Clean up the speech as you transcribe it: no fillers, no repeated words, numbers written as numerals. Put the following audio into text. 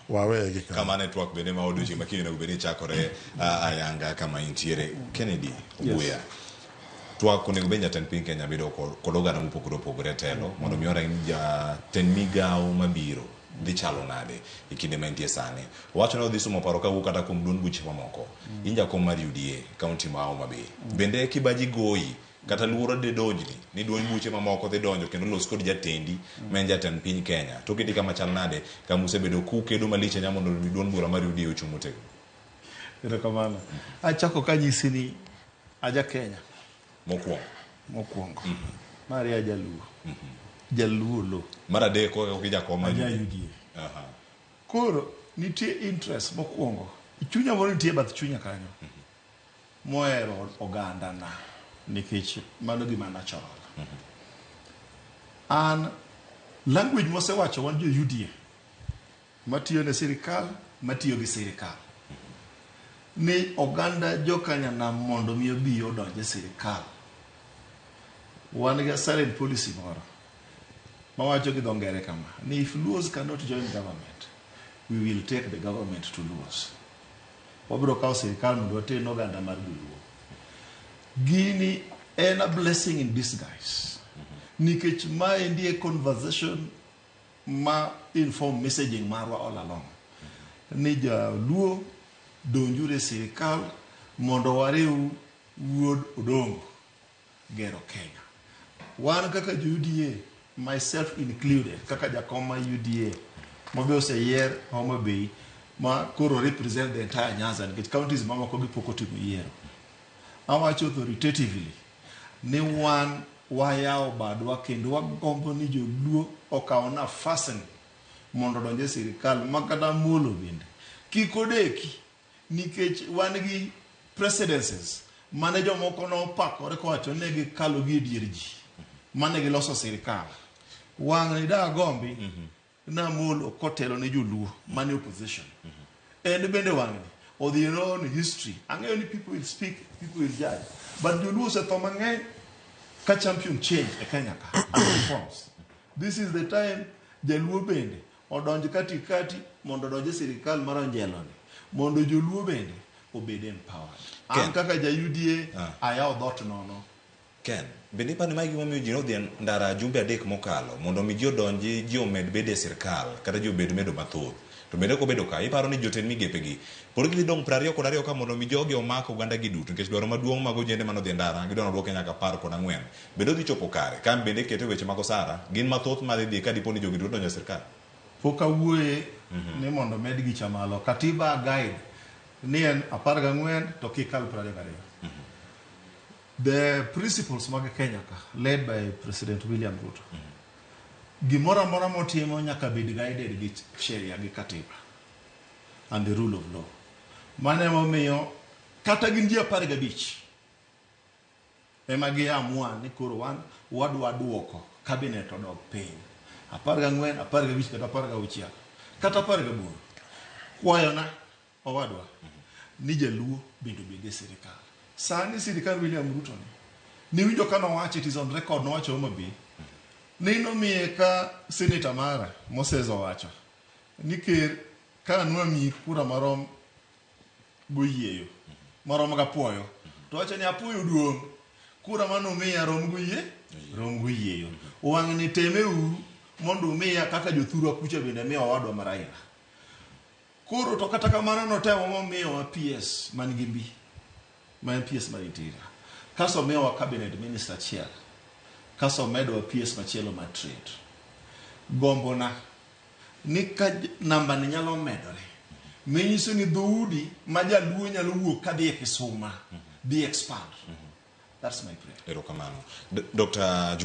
wawe kama network bende ma odoji makini na ubeni chakore ayanga kama intiere Kennedy Buya twak onego bed jatend piny Kenya bedo kod oganda mopogore opogore telo mondo mi ora jatend migawo mabiro dhi chalo nade e kinde ma intie sani. Wacho ni odhi somo paro kawuok kata kuom duond buche mamoko in jakom mar UDA kaunti ma Homa Bay bende kibaji goyi kata luoro de dojni ni duond buche mamoko dhi donjo kendo los kod jatendi ma en jatend piny Kenya to kidi kama chal nade kama usebedo kukedo maliche nya mondo duond bura mar UDA ochung' motegno. Erokamano. Achako kanyisi ni aja Kenya mokwongo mari ajaluo jaluo lo mar adek okija koma aja UDA. Koro nitie interest mokwongo chunya moro nitie bath chunya kanyo moero oganda na nikech mano gima natural. An language mosewacho wan jo UDA matiyo ne sirikal matiyo gi sirikal ni oganda jokanya na mondo mi obi odonje sirikal wan ga silent policy moro mawacho gi dongere kama ni if Luos cannot join government we will take the government to Luos. Wabro kawo sirikal mondo ote no oganda mar Luo. Gini en a blessing in disguise nikech ma endi conversation ma inform messaging marwa all along ni Luo donjure sirikal mondo wariu wuod Odongo gero Kenya. Wan kaka UDA, myself included, kaka jakoma UDA mabe oseyier Homa Bay ma koro represent the entire Nyanza nikech counties mamoko gipoko timo yiero. Awacho authoritatively ni wan wayao badwa kendo wagombo ni joluo okaw nafasni mondo donje sirikal makata mulo bende kikodeki nikech wan gi precedences mane jomoko no pakore kowacho ne gi kalo gi dier ji mane gi loso sirikal wang ni da gombi na mulo kotelo ne joluo mane opposition and bende wang ni or the own history ang'eyo ni people will speak, people will judge, but joluo se to mang'eny ka champion change e Kenya ka and reforms. This is the time jaluo bende odonj katikati mondo donje sirikal mar Onjelo ni mondo joluo bende obed empowered. An kaka ja UDA ayaw dhot nono. Ken bende pani magi momiyo ji nodhi ndara jumbe adek mokalo mondo mi ji odonji ji omed bede sirikal kata ji obed medo mathoth to bende ko bedo ka iparo ni jotend migepe gi por gi dong 20 ka mondo mi jogi omako oganda gi duto nikech dwaro maduong' mag ojende manodhi ndara gidwaro duoke nyaka 14 bende odhi chopo kare kan bende kete weche mag osara gin mathoth ma dhi ka dipo ni jogi duto donjo sirikal. Pok awuoye ni mondo med gi chamalo katiba guide ni en 14 to kikal 22. The principles mag Kenya ka led by President William Ruto gimora mora motimo nyaka bed guided gi sheria gi katiba and the rule of law. Mane momiyo kata gin ji 15 ema gi amua ni koro wadwa duoko cabinet odok piny 14, 15 kata 16 kata 18 kwayo na owadwa ni jaluo bendo bende sirikal. Sani sirikal William Ruto ni winjo ka nowacho, it is on record, nowacho Homa Bay ni nomiye ka senator mara Moses owacho ni ker ka nwami kura marom goyieyo marom ga puoyo to wacho ni apuoyo duong' kura manomiya rom goyieyo wang' ni temeu mondo umiya kaka jothurwa kucha bende miyo wadwa maraila. Koro to kata kamano notemo momiyo wa PS man gi mbi ma PS mar interior kaso miyo wa cabinet minister achiel kaso medo wa PS machielo ma trade. Gombo na ni ka namba ni nyalo medore menyiso ni dhoudi ma jaluo nyalo wuok kadhi e Kisuma be expand. That's my prayer. Erokamano Dr.